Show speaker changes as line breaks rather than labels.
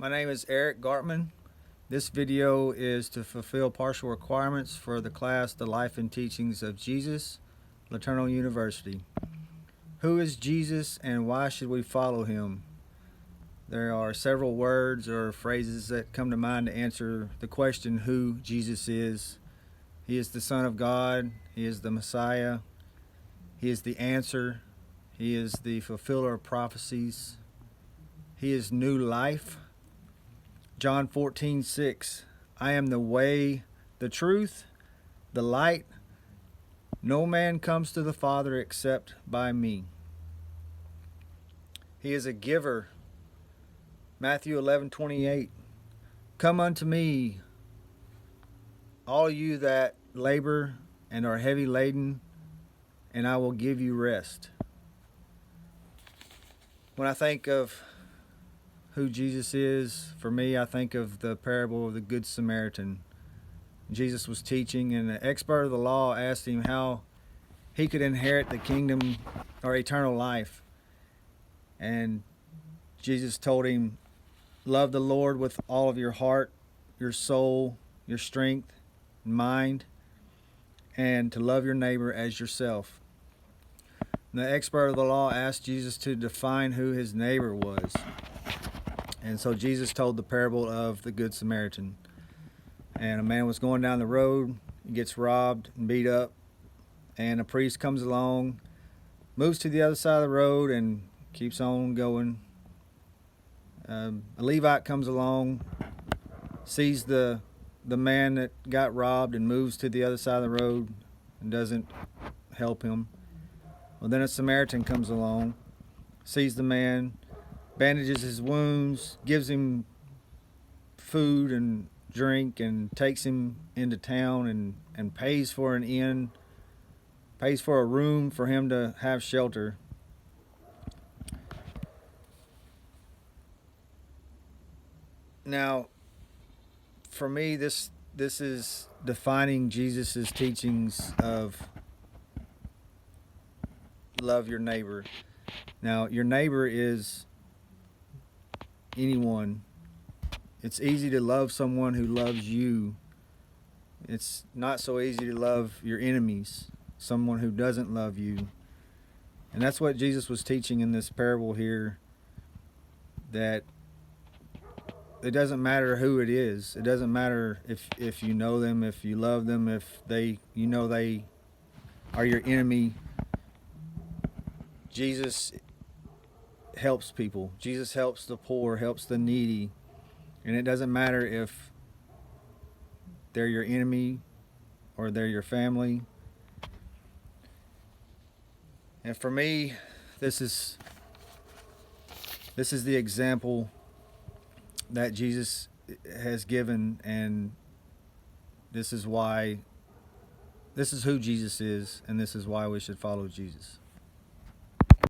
My name is Eric Gartman. This video is to fulfill partial requirements for the class The Life and Teachings of Jesus, LeTourneau University. Who is Jesus and why should we follow him? There are several words or phrases that come to mind to answer the question who Jesus is. He is the Son of God. He is the Messiah. He is the answer. He is the fulfiller of prophecies. He is new life. John 14:6, I am the way, the truth, the light. No man comes to the Father except by me. He is a giver. Matthew 11:28, come unto me, all you that labor and are heavy laden, and I will give you rest. When I think of who Jesus is, for me, I think of the parable of the Good Samaritan. Jesus was teaching, and the expert of the law asked him how he could inherit the kingdom or eternal life. And Jesus told him, love the Lord with all of your heart, your soul, your strength, and mind, and to love your neighbor as yourself. And the expert of the law asked Jesus to define who his neighbor was. And so Jesus told the parable of the Good Samaritan. And a man was going down the road, gets robbed and beat up, and a priest comes along, moves to the other side of the road, and keeps on going. A Levite comes along, sees the man that got robbed and moves to the other side of the road and doesn't help him. Well, then a Samaritan comes along, sees the man, bandages his wounds, gives him food and drink, and takes him into town and pays for an inn, pays for a room for him to have shelter. Now, for me, this is defining Jesus's teachings of love your neighbor. Now, your neighbor is anyone. It's easy to love someone who loves you. It's not so easy to love your enemies, someone who doesn't love you. And that's what Jesus was teaching in this parable here, that it doesn't matter who it is. It doesn't matter if you know them, if you love them, if they are your enemy. Jesus helps people. Jesus helps the poor, helps the needy. And it doesn't matter if they're your enemy or they're your family. And for me, this is the example that Jesus has given, and this is who Jesus is, and this is why we should follow Jesus.